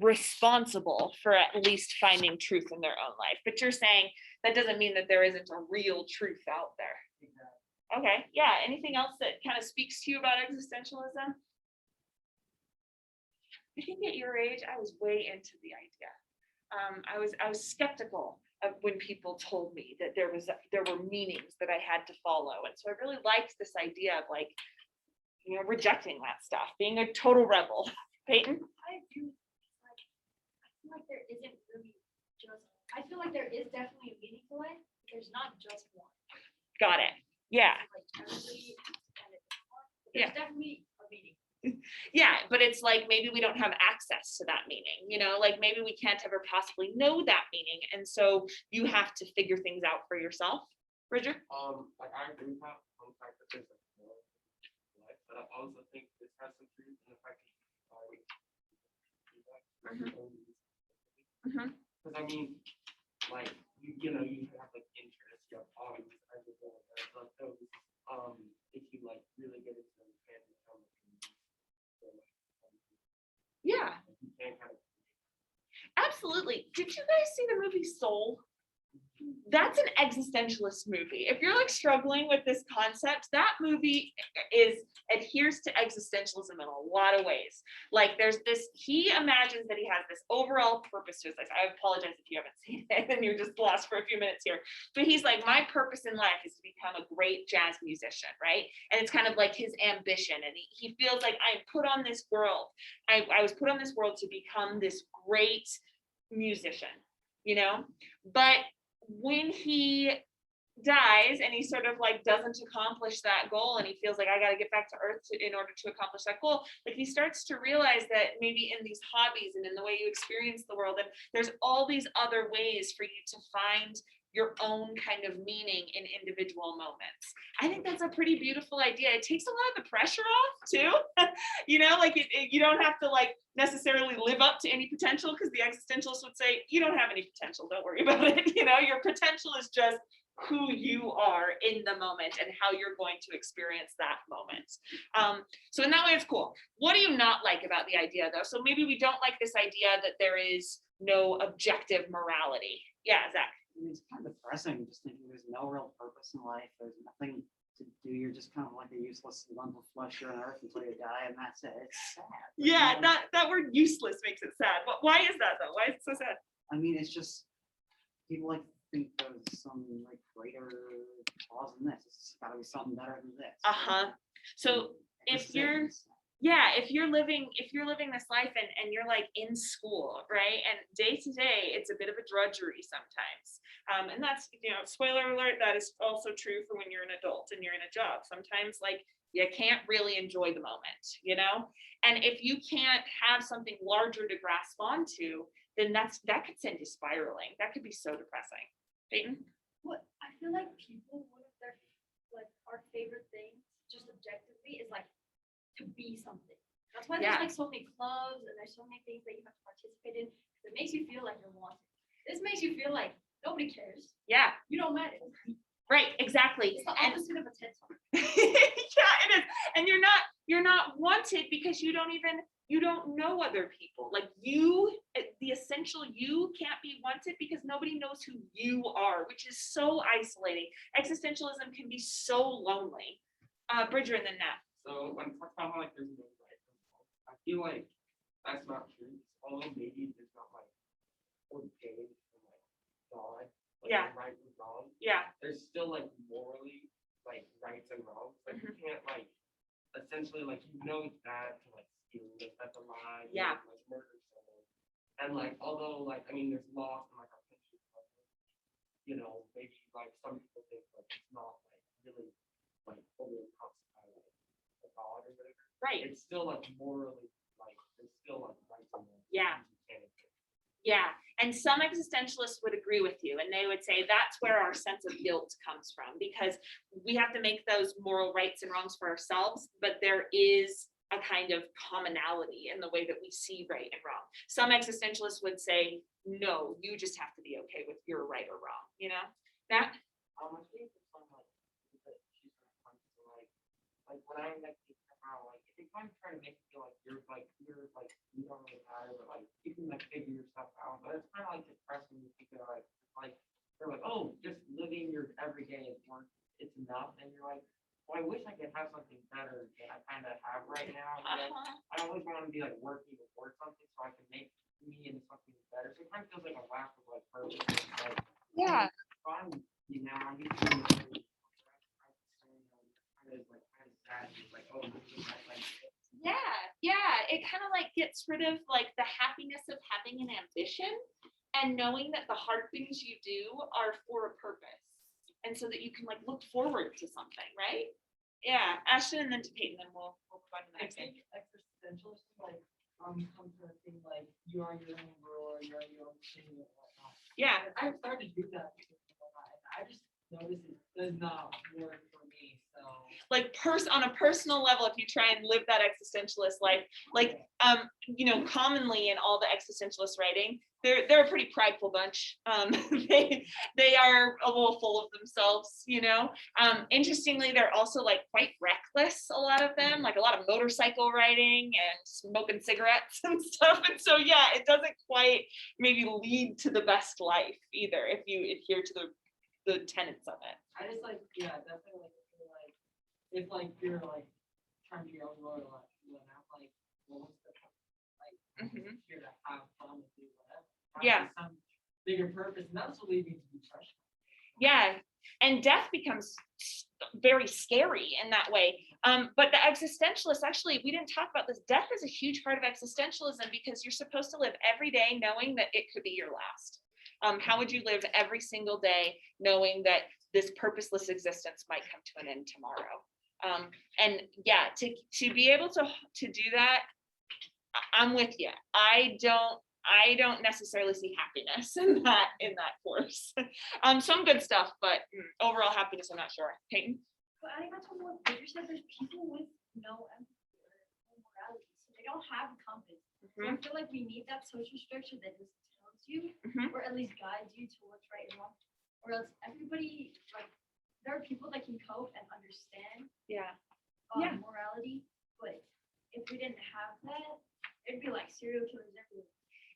responsible for at least finding truth in their own life. But you're saying that doesn't mean that there isn't a real truth out there. Okay, yeah. Anything else that kind of speaks to you about existentialism? I think at your age, I was way into the idea. I was skeptical of when people told me that there were meanings that I had to follow, and so I really liked this idea of like, rejecting that stuff, being a total rebel. Peyton? I agree. Like, I feel like there isn't really just. I feel like there is definitely a meaning to life. But there's not just one. Got it. Yeah. Like everybody kind of different, but Yeah. there's definitely a meaning. Yeah, but it's like maybe we don't have access to that meaning, like maybe we can't ever possibly know that meaning, and so you have to figure things out for yourself. Bridger? Like I agree with that on the fact that there's like more life, but I also think this has some truth in the fact that Mhm. because I mean, like you have like interests, you have hobbies, if you like really get into them, you can become Yeah, you can kind of absolutely. Did you guys see the movie Soul? That's an existentialist movie. If you're like struggling with this concept, that movie adheres to existentialism in a lot of ways. Like he imagines that he has this overall purpose to his life. I apologize if you haven't seen it and you're just lost for a few minutes here. But he's like, my purpose in life is to become a great jazz musician, right? And it's kind of like his ambition. And he feels like I'm put on this world. I was put on this world to become this great musician, But when he dies and he sort of like doesn't accomplish that goal and he feels like I got to get back to earth in order to accomplish that goal, like he starts to realize that maybe in these hobbies and in the way you experience the world, and there's all these other ways for you to find your own kind of meaning in individual moments. I think that's a pretty beautiful idea. It takes a lot of the pressure off too. Like you don't have to like necessarily live up to any potential, because the existentialists would say you don't have any potential, don't worry about it. Your potential is just who you are in the moment and how you're going to experience that moment. So in that way, it's cool. What do you not like about the idea, though? So maybe we don't like this idea that there is no objective morality. Yeah, Zach. It's kind of depressing just thinking there's no real purpose in life. There's nothing to do. You're just kind of like a useless lump of flesh here on earth until you die, and that's it. It's sad. Yeah, that word useless makes it sad. But why is that, though? Why is it so sad? I mean, it's just people like think there's some like greater cause than this. It's got to be something better than this. So if you're living this life and you're like in school, right, and day to day it's a bit of a drudgery sometimes, and that's, spoiler alert, that is also true for when you're an adult and you're in a job. Sometimes like you can't really enjoy the moment, and if you can't have something larger to grasp onto, then that could send you spiraling. That could be so depressing. Peyton? What I feel like people, one of their like our favorite things, just objectively, is like to be something. That's why there's like so many clubs and there's so many things that you have to participate in. It makes you feel like you're wanted. This makes you feel like nobody cares. Yeah. You don't matter. Right, exactly. It's the opposite of a TED Talk. Yeah, it is. And you're not wanted because you don't know other people. Like the essential you can't be wanted because nobody knows who you are, which is so isolating. Existentialism can be so lonely. Bridger and then Nat. So when talking about like there's no right or wrong, I feel like that's not true. Although maybe there's not like ordained from like God, like right and wrong. Yeah. There's still like morally like rights and wrongs. Like you can't like essentially like it's bad to like steal, that's a lie, like murder someone. And like although like I mean there's laws in like our country, maybe like some people think like it's not like really like fully constituted like a God or whatever. Right. It's still like morally like there's still like rights and wrongs. Yeah, and some existentialists would agree with you, and they would say that's where our sense of guilt comes from, because we have to make those moral rights and wrongs for ourselves, but there is a kind of commonality in the way that we see right and wrong. Some existentialists would say, no, you just have to be okay with your right or wrong, That? I think it's like she's like when I like think about like they kind of try to make you feel like you're you don't really matter, but like you can like figure yourself out. But it's kind of like depressing to think of like they're like, oh, just living your everyday is work, it's enough, and you're like, well, I wish I could have something better than I kind of have right now. And I always want to be like working towards something so I can make me into something better. So it kind of feels like a lack of like purpose. It's like, Yeah. fun, you know, I'm just doing it. Kind of sad. It's like, oh, this is like, Yeah, it kind of like gets rid of like the happiness of having an ambition and knowing that the hard things you do are for a purpose, and so that you can like look forward to something, right? Yeah, Ashton, and then to Peyton, then we'll move on to the I next thing. think existentialism like comes from a thing like you are your own world, you're your own thing and whatnot. Yeah, I've started to do that because of that, and I just noticed it does not work for me. So like on a personal level, if you try and live that existentialist life, like you know, commonly in all the existentialist writing, they're a pretty prideful bunch. They are a little full of themselves, you know. Interestingly, they're also like quite reckless, a lot of them, like a lot of motorcycle riding and smoking cigarettes and stuff. And so yeah, it doesn't quite maybe lead to the best life either if you adhere to the tenets of it. I just like definitely feel like if like you're like trying to be your own world, like I'm like, well, what's the like I'm Mhm. here to have fun with you, whatever. Yeah. Some bigger purpose, and that's what leads me to depression. Yeah, and death becomes very scary in that way. But the existentialists, actually, we didn't talk about this. Death is a huge part of existentialism because you're supposed to live every day knowing that it could be your last. How would you live every single day knowing that this purposeless existence might come to an end tomorrow? And yeah, to be able to do that, I'm with you. I don't necessarily see happiness in that course. Some good stuff, but overall happiness, I'm not sure. Peyton? But I think that's what Victor said, there's people with no empathy or no morality, so they don't have a compass. So I feel like we need that social structure that just tells you, Mhm. or at least guides you to what's right and wrong. Or else everybody, like, there are people that can cope and understand Yeah. Yeah. morality, but if we didn't have that, it'd be like serial killers everywhere.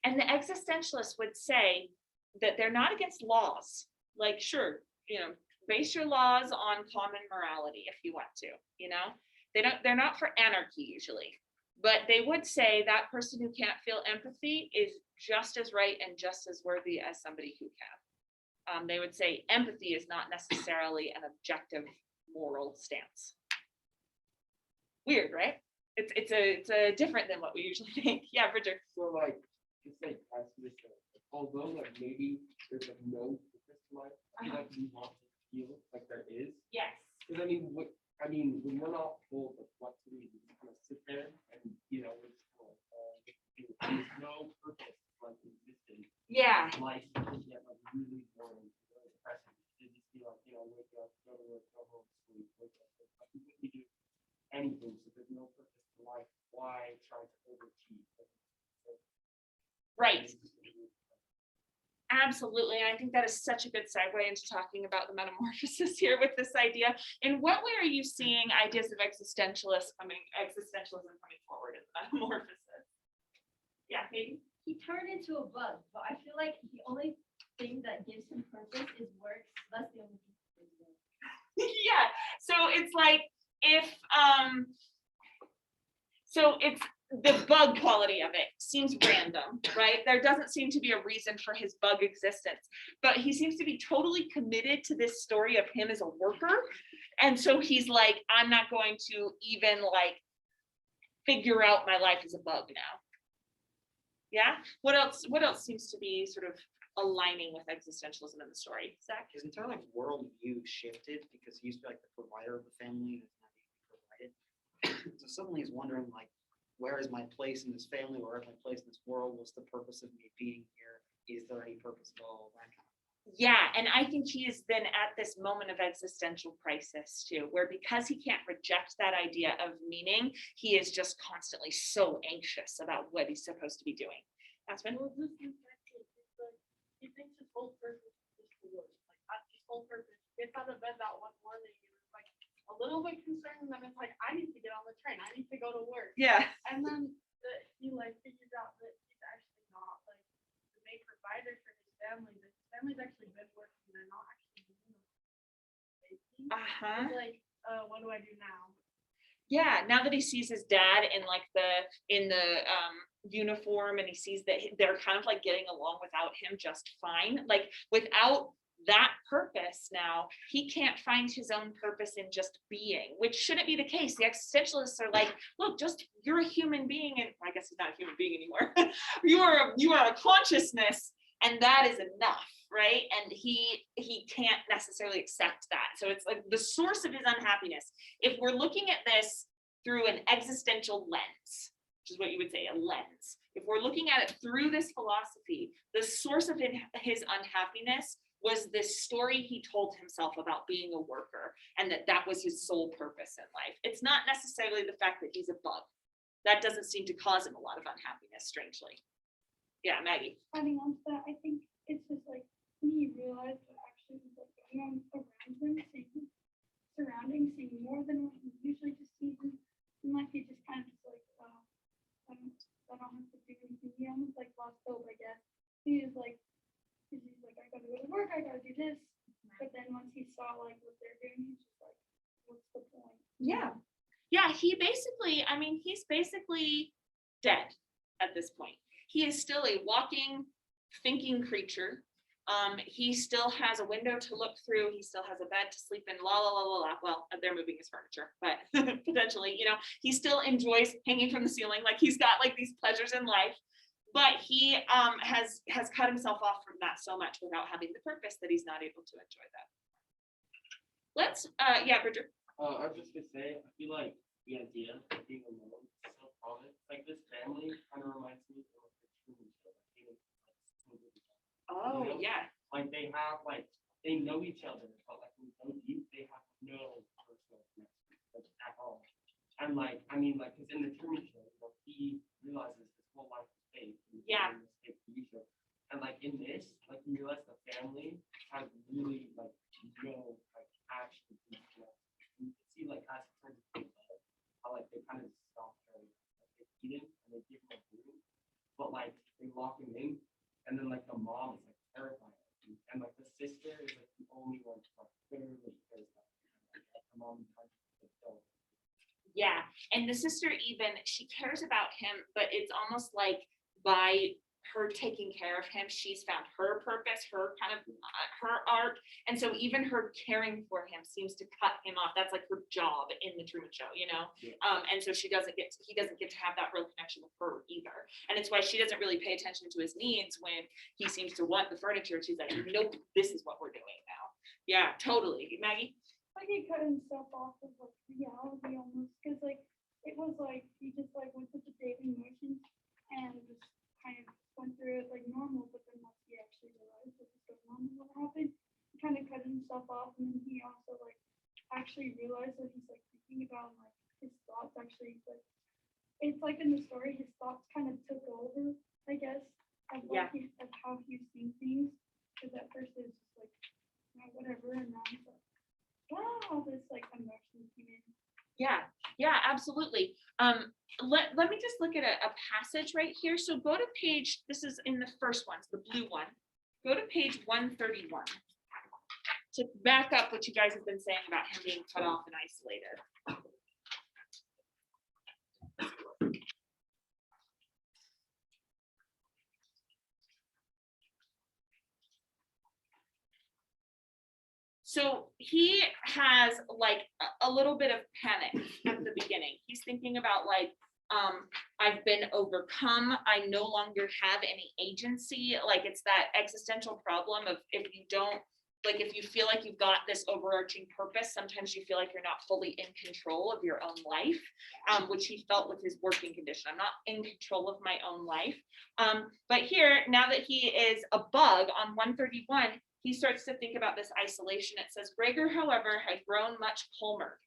And the existentialists would say that they're not against laws. Like, sure, you know, base your laws on common morality if you want to, you know. They're not for anarchy usually. But they would say that person who can't feel empathy is just as right and just as worthy as somebody who can. They would say empathy is not necessarily an objective moral stance. Weird, right? It's a different than what we usually think. Yeah, Bridger. so like, it's like as this, although like maybe there's like no purpose to life, I feel like we want to feel like there is. Yes. Because I mean, when we're not told like what to do, we just kind of sit there and you know, we're just kind of there's no purpose like existing. Yeah. Life can get like really boring, really depressing. You just be like, you know, wake up, go to work, go home, sleep, wake up. Like you couldn't do anything, so there's no purpose to life. Why try to overachieve? Right. Absolutely. And I think that is such a good segue into talking about the metamorphosis here with this idea. In what way are you seeing ideas of existentialism coming forward in the metamorphosis? Yeah, maybe. He turned into a bug, but I feel like the only thing that gives him purpose is work. So that's the only thing that gives him. Yeah. So it's like if so it's the bug quality of it seems random, right? There doesn't seem to be a reason for his bug existence, but he seems to be totally committed to this story of him as a worker. And so he's like, I'm not going to even like figure out my life as a bug now. Yeah. What else seems to be sort of aligning with existentialism in the story? Zach? His entire like worldview shifted because he used to be like the provider of the family, and it's not being provided. So suddenly he's wondering like, where is my place in this family? Where is my place in this world? What's the purpose of me being here? Is there any purpose at all? That kind of Yeah, and I think he is then at this moment of existential crisis too, where because he can't reject that idea of meaning, he is just constantly so anxious about what he's supposed to be doing. Aspen? Well, this is actually, it's like, he thinks his whole purpose is to work. Like, his whole purpose. Gets out of bed that one morning and is like a little bit concerned, and then it's like, I need to get on the train. I need to to go to work. Yeah. And then he like figures out that he's actually not like the main provider for his family. That his family's actually been working. They're not actually doing anything. Uh-huh. He's like, what do I do now? Yeah, now that he sees his dad in like the uniform, and he sees that they're kind of like getting along without him just fine, like without that purpose, now he can't find his own purpose in just being, which shouldn't be the case. The existentialists are like, look, just you're a human being, and I guess he's not a human being anymore. you are a consciousness, and that is enough, right? And he can't necessarily accept that. So it's like the source of his unhappiness. If we're looking at this through an existential lens, which is what you would say, a lens, if we're looking at it through this philosophy, the source of his unhappiness was this story he told himself about being a worker, and that was his sole purpose in life. It's not necessarily the fact that he's a bug. That doesn't seem to cause him a lot of unhappiness, strangely. Yeah, Maggie. Adding on to that, I think it's just like when he realized what actually was like going on around him, seeing surroundings, seeing more than what he usually just sees in life. He just kind of just like, I don't have to do anything. He almost like lost hope, I guess. He's like, I gotta go to work, I gotta do this. But then once he saw like what they're doing, he's just like, what's the point? Yeah. Yeah, he's basically dead at this point. He is still a walking, thinking creature. He still has a window to look through. He still has a bed to sleep in, la, la, la, la, la. Well, they're moving his furniture, but potentially, he still enjoys hanging from the ceiling. Like he's got like these pleasures in life, but he has cut himself off from that so much without having the purpose that he's not able to enjoy that. Let's, yeah, Bridger. I was just gonna say, I feel like the idea of being alone is so common. Like this family kind of reminds me of like the Truman Show. Oh, yeah. Like they have they know each other, but like so deep, they have no personal connection like, at all. And like, I mean, like, because in the Truman Show, he realizes his whole life is fake. Yeah. And like in this, like you realize the family has really like no like action. You can see like as it turns into how like they kind of stop caring. Like they feed him and they give him a room, but like they lock him in, and then like the mom is like terrified of him, and like the sister is like the only one who like barely cares about him. Like the mom tries to kill him. Yeah, and the sister she cares about him, but it's almost like by her taking care of him, she's found her purpose, her kind of her arc, and so even her caring for him seems to cut him off. That's like her job in the Truman Show, Yeah. And so he doesn't get to have that real connection with her either, and it's why she doesn't really pay attention to his needs when he seems to want the furniture. She's like, nope, this is what we're doing now. Yeah, totally, Maggie. Like he cut himself off of like reality almost, because like it was like he just like went through the daily motions and just kind of went through it like normal, but then once he actually realized what was going on and what happened, he kind of cut himself off, and then he also like actually realized what he's like thinking about, like his thoughts actually like it's like in the story his thoughts kind of took over, I guess, of like of how he's seeing things, because at first it was just like whatever, and now it's like wow, this like emotion came in. Yeah, absolutely. Let me just look at a passage right here. So go to page, this is in the first one, the blue one. Go to page 131 to back up what you guys have been saying about him being cut off and isolated. So he has like a little bit of panic at the beginning. He's thinking about like, I've been overcome. I no longer have any agency. Like it's that existential problem of if you feel like you've got this overarching purpose, sometimes you feel like you're not fully in control of your own life, which he felt with his working condition. I'm not in control of my own life. But here, now that he is a bug on 131, he starts to think about this isolation. It says, Gregor, however, had grown much calmer.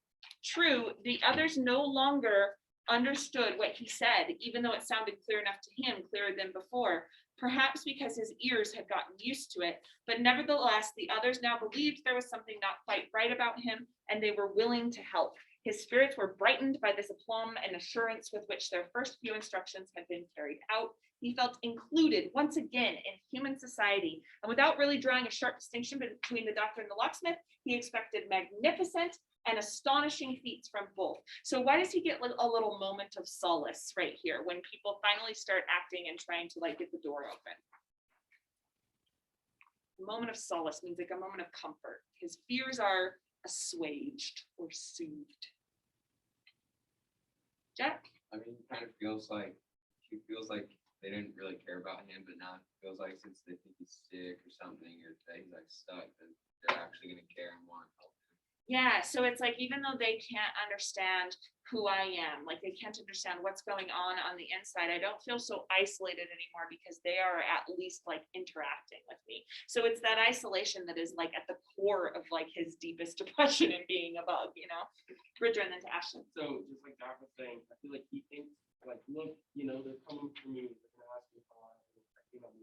True, the others no longer understood what he said, even though it sounded clear enough to him, clearer than before, perhaps because his ears had gotten used to it. But nevertheless, the others now believed there was something not quite right about him, and they were willing to help. His spirits were brightened by this aplomb and assurance with which their first few instructions had been carried out. He felt included once again in human society, and without really drawing a sharp distinction between the doctor and the locksmith, he expected magnificent and astonishing feats from both. So why does he get a little moment of solace right here when people finally start acting and trying to like get the door open? A moment of solace means like a moment of comfort. His fears are assuaged or soothed. Jack? I mean, it kind of feels like she feels like they didn't really care about him, but now it feels like since they think he's sick or something, or that he's like stuck, then they're actually gonna care and want to help him. Yeah, so it's like even though they can't understand who I am, like they can't understand what's going on the inside, I don't feel so isolated anymore because they are at least like interacting with me. So it's that isolation that is like at the core of like his deepest depression and being a bug, you know. Bridger and then to Ashton. So just like Doc was saying, I feel like he thinks like, look, you know, they're coming for me, they're gonna ask me for you know,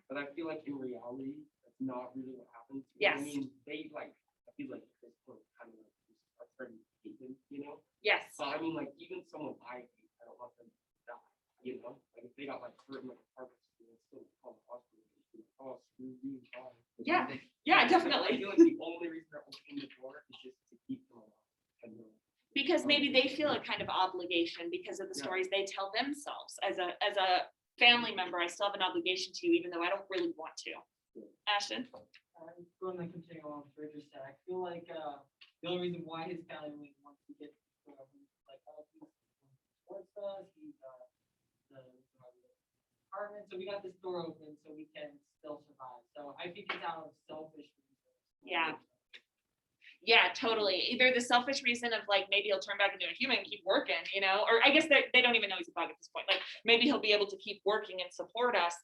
but I feel like in reality, that's not really what happens. You know what I Yes. mean, they like, I feel like at this point kind of like are starting to hate him, you know? Yes. So I mean, like even someone I hate, I don't want them to die, you know? Like if they got like hurt in like a car accident, it's still call the hospital. Oh, screw you, bye. Yeah. Yeah, I definitely. feel like the only reason they're opening the door is just to keep them alive. And, Because maybe they feel a kind of obligation because of the Yeah. stories they tell themselves. As a family member, I still have an obligation to you, even though I don't really want to. Ashton? I'm going to continue on what Bridger said. I feel like the only reason why his family wants to get like all these sports us, he's the apartment, so we got this door open so we can still survive. So I think it's out of selfish reasons. Yeah. Yeah, totally. Either the selfish reason of like maybe he'll turn back into a human and keep working, you know, or I guess they don't even know he's a bug at this point. Like maybe he'll be able to keep working and support us,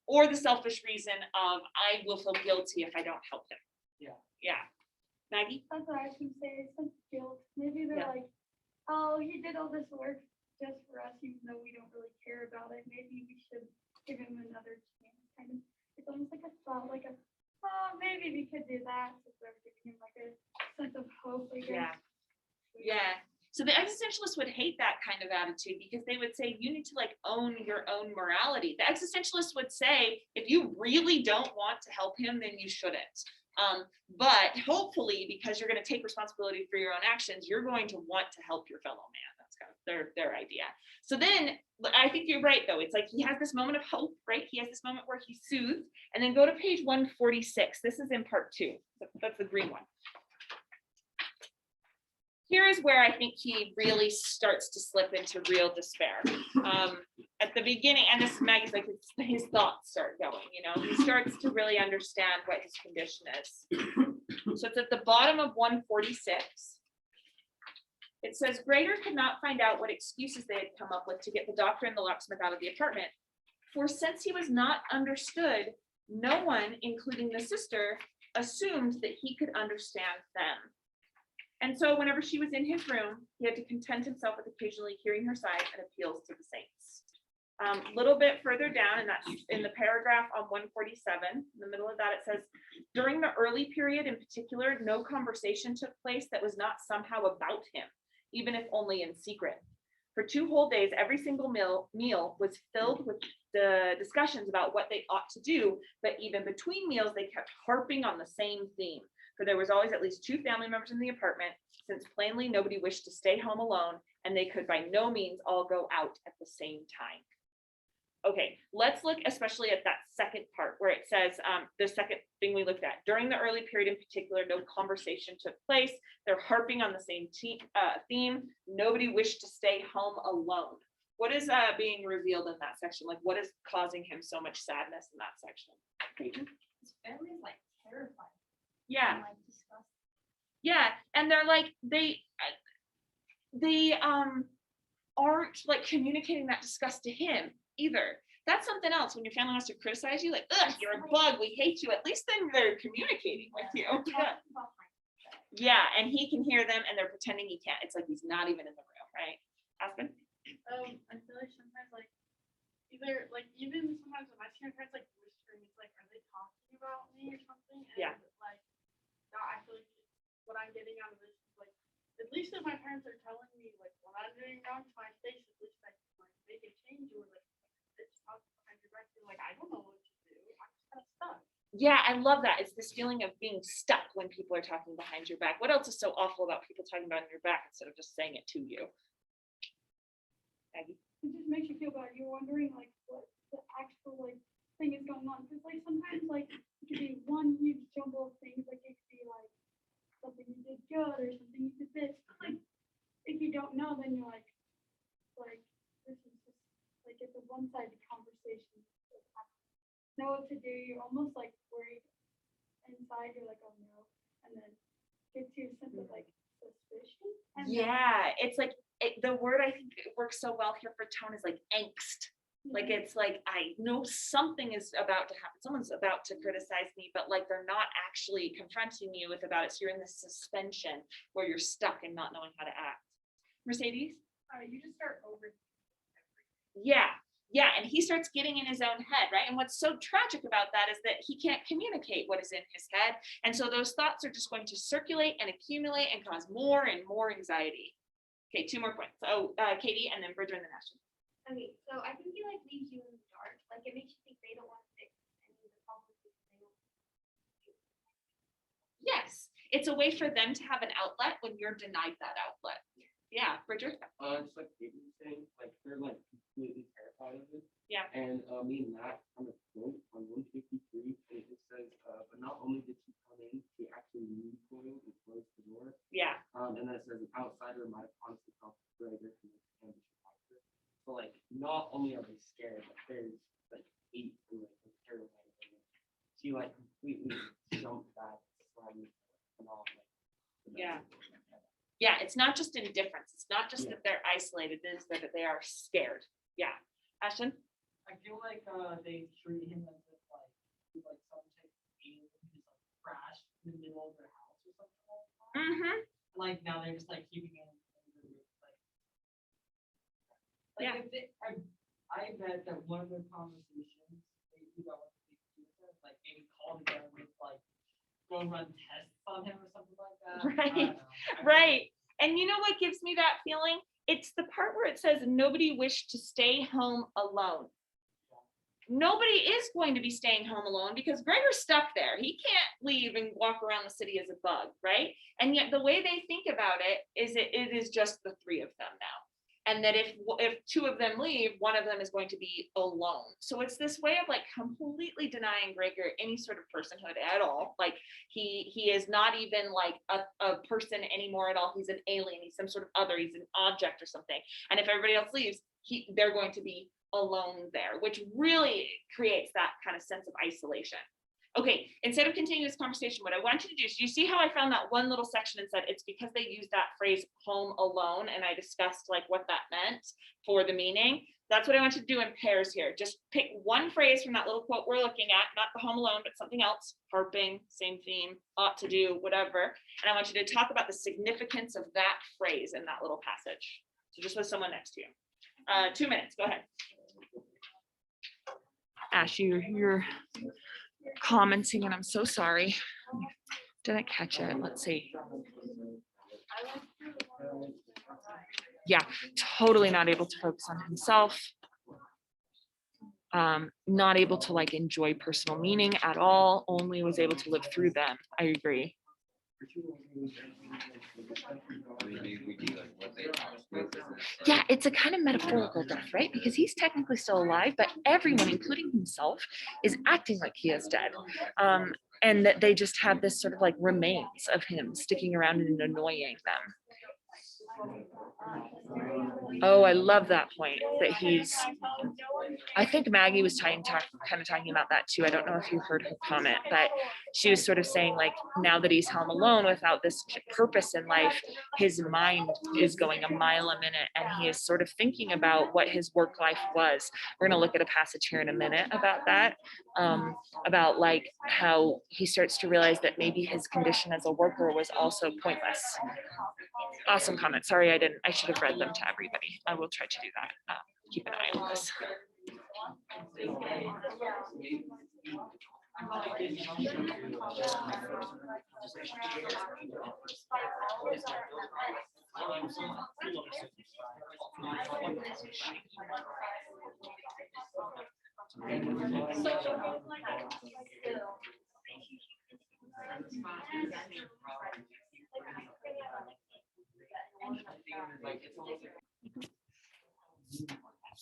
or the selfish reason of I will feel guilty if I don't help him. Yeah. Yeah. Maggie? That's what I was gonna say, it's like guilt. Maybe they're Yeah. like, oh, he did all this work just for us, even though we don't really care about it. Maybe we should give him another chance. Kind of, it's almost like a thought, like a, oh, maybe we could do that. So they're giving him like a sense of hope, I guess. Yeah. Yeah. So the existentialists would hate that kind of attitude because they would say you need to like own your own morality. The existentialists would say if you really don't want to help him, then you shouldn't. But hopefully, because you're going to take responsibility for your own actions, you're going to want to help your fellow man. That's kind of their idea. So then I think you're right, though. It's like he has this moment of hope, right? He has this moment where he's soothed. And then go to page 146. This is in part 2. That's the green one. Here is where I think he really starts to slip into real despair. At the beginning, and this Maggie's like his thoughts start going, you know, he starts to really understand what his condition is. So it's at the bottom of 146. It says Grader could not find out what excuses they had come up with to get the doctor and the locksmith out of the apartment. For since he was not understood, no one, including the sister, assumed that he could understand them. And so whenever she was in his room, he had to content himself with occasionally hearing her sighs and appeals to the saints. A little bit further down, and that's in the paragraph on 147, in the middle of that, it says, during the early period in particular, no conversation took place that was not somehow about him, even if only in secret. For 2 whole days, every single meal was filled with the discussions about what they ought to do, but even between meals, they kept harping on the same theme. For there was always at least 2 family members in the apartment, since plainly nobody wished to stay home alone, and they could by no means all go out at the same time. Okay, let's look especially at that second part where it says, the second thing we looked at, during the early period in particular, no conversation took place. They're harping on the same theme. Nobody wished to stay home alone. What is being revealed in that section? Like what is causing him so much sadness in that section? His family is like terrified. Yeah. And, like, disgusted. Yeah, and they're like they aren't like communicating that disgust to him either. That's something else when your family wants to criticize you, like, ugh, you're a bug, we hate you. At least then they're communicating with you. Yeah. Yeah, and he can hear them and they're pretending he can't. It's like he's not even in the room, right? Aspen? I feel like sometimes like either like even sometimes when my parents like whispering, it's like, are they talking about me or something? And Yeah. like now I feel like what I'm getting out of this is like at least if my kind of stuck. Yeah, I love that. It's this feeling of being stuck when people are talking behind your back. What else is so awful about people talking about your back instead of just saying it to you? Maggie? It just makes you feel bad. You're wondering like what the actual like thing is going on. Because like sometimes like it could be one huge jumble of things. Like it could be like something you did good or something you did this. But like if you don't know, then you're like this is just like it's a one-sided conversation. Like, I don't know what to do. You're almost like worried inside. You're like, oh no, and then gets you a sense of like suspicion. And then, Yeah, it's like the word I think it works so well here for tone is like angst. Like it's like I know something is about to happen. Someone's about to criticize me, but like they're not actually confronting you with about it. So you're in this suspension where you're stuck and not knowing how to act. Mercedes? you just start over. Yeah. Yeah, and he starts getting in his own head, right? And what's so tragic about that is that he can't communicate what is in his head. And so those thoughts are just going to circulate and accumulate and cause more and more anxiety. Okay, 2 more points. So Katie and then Bridger and then Ashton. Okay, so I think it like leaves you in the dark. Like it makes you think they don't want to fix any of the problems that they don't. Yes, it's a way for them to have an outlet when you're denied that outlet. Yeah, Bridger? Just like Katie was saying, like they're like completely terrified of it. Yeah. And me and Matt on the quote on 153, it just says, but not only did she come in, she actually recoiled and closed the door. Yeah. And then it says an outsider might have honestly felt greater from the ambition factor. So like not only are they scared, but there's like hate and like terrified of them. She like completely jumped that from and all like. Yeah. Yeah, it's not just indifference. It's not just that they're isolated, it is that they are scared. Yeah. Ashton? I feel like they treat him as if like he's like some type of alien who's like crashed in the middle of their house or something like that. Mm-hmm. Like now they're just like keeping him like Yeah. if they, I bet that one of their conversations maybe about what they do with it, like maybe call together with like go run tests on him or something like that. I Right. don't know. Right. And you know what gives me that feeling? It's the part where it says nobody wished to stay home alone. Nobody is going to be staying home alone because Gregor's stuck there. He can't leave and walk around the city as a bug, right? And yet the way they think about it is it is just the 3 of them now. And that if 2 of them leave, one of them is going to be alone. So it's this way of like completely denying Gregor any sort of personhood at all. Like he is not even like a person anymore at all. He's an alien. He's some sort of other. He's an object or something. And if everybody else leaves, they're going to be alone there, which really creates that kind of sense of isolation. Okay, instead of continuing this conversation, what I want you to do is, you see how I found that one little section and said it's because they used that phrase home alone, and I discussed like what that meant for the meaning. That's what I want you to do in pairs here. Just pick one phrase from that little quote we're looking at, not the home alone, but something else, harping, same theme, ought to do, whatever. And I want you to talk about the significance of that phrase in that little passage. So just with someone next to you. 2 minutes, go ahead. Ash, you're commenting and I'm so sorry. Didn't catch it. Let's see. Yeah, totally not able to focus on himself. Not able to like enjoy personal meaning at all, only was able to live through them. I agree. Maybe we do like what they talk with. Yeah, it's a kind of metaphorical death, right? Because he's technically still alive, but everyone, including himself, is acting like he is dead. And that they just have this sort of like remains of him sticking around and annoying them. Oh, I love that point that I think Maggie was kind of talking about that too. I don't know if you heard her comment, but she was sort of saying like, now that he's home alone without this purpose in life, his mind is going a mile a minute and he is sort of thinking about what his work life was. We're going to look at a passage here in a minute about that, about like how he starts to realize that maybe his condition as a worker was also pointless. Awesome comment. Sorry, I should have read them to everybody. I will try to do that. Keep an eye on this.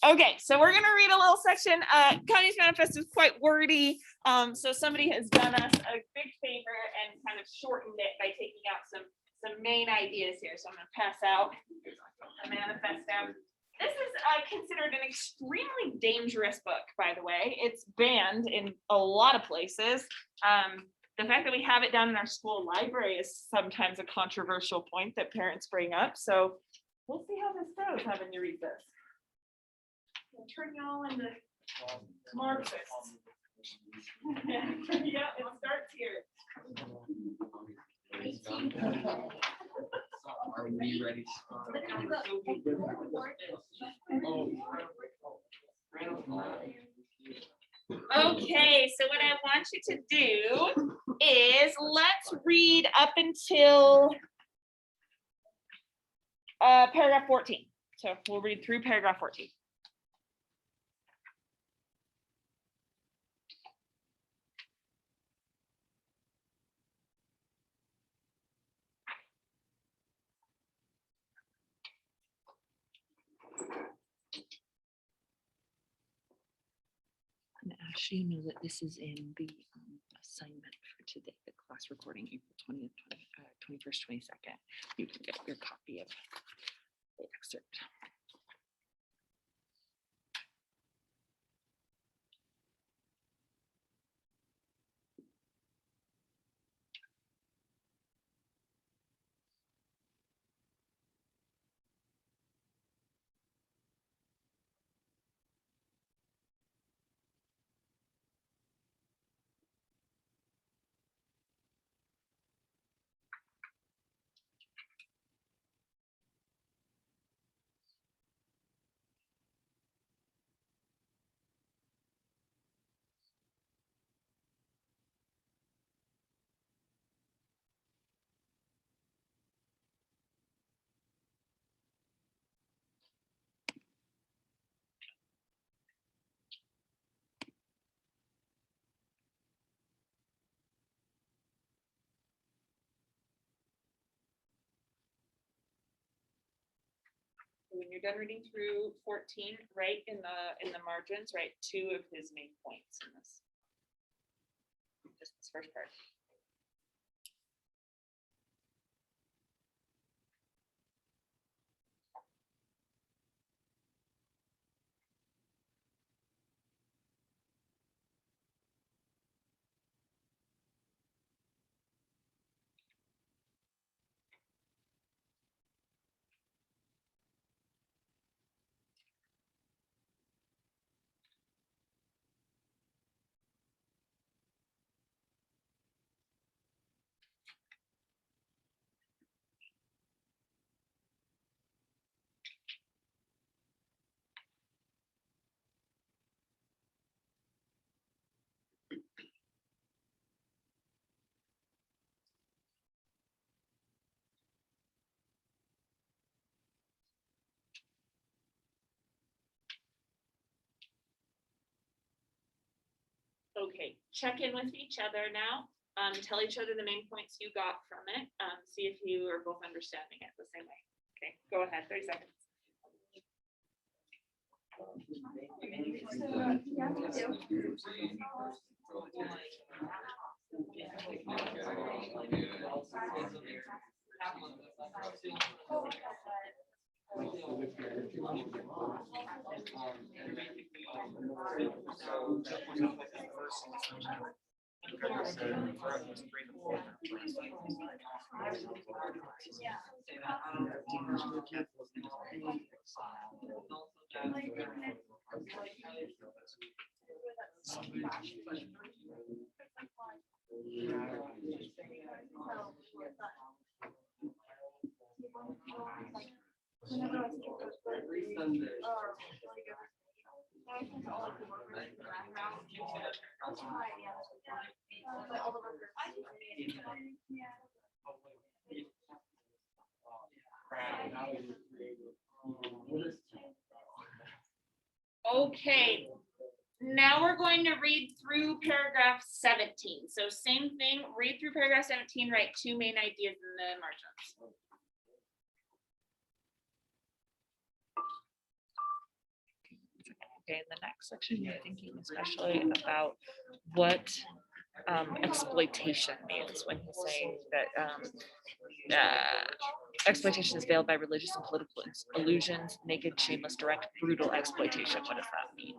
Okay, so we're gonna read a little section. County's manifest is quite wordy. So somebody has done us a big favor and kind of shortened it by taking out some main ideas here. So I'm gonna pass out the manifesto. This is considered an extremely dangerous book, by the way. It's banned in a lot of places. The fact that we have it down in our school library is sometimes a controversial point that parents bring up. So we'll see how this goes, having you read this. I'll turn y'all into Marxists. Yeah, it starts here. Are we ready? Okay, so what I want you to do is let's read up until paragraph 14. So we'll read through paragraph 14. And Ashley, you know that this is in the assignment for today, the class recording, April 20th, 21st, 22nd. You can get your copy of the excerpt. When you're done reading through 14, write in the margins, write 2 of his main points in this. Just this first part. Okay, check in with each other now. Tell each other the main points you got from it. See if you are both understanding it the same way. Okay, go ahead, 30 seconds. Okay, now we're going to read through paragraph 17. So same thing, read through paragraph 17, write 2 main ideas in the margins. Okay, in the next section, you're thinking especially about what exploitation means when he's saying that exploitation is veiled by religious and political illusions, naked, shameless, direct, brutal exploitation. What does that mean?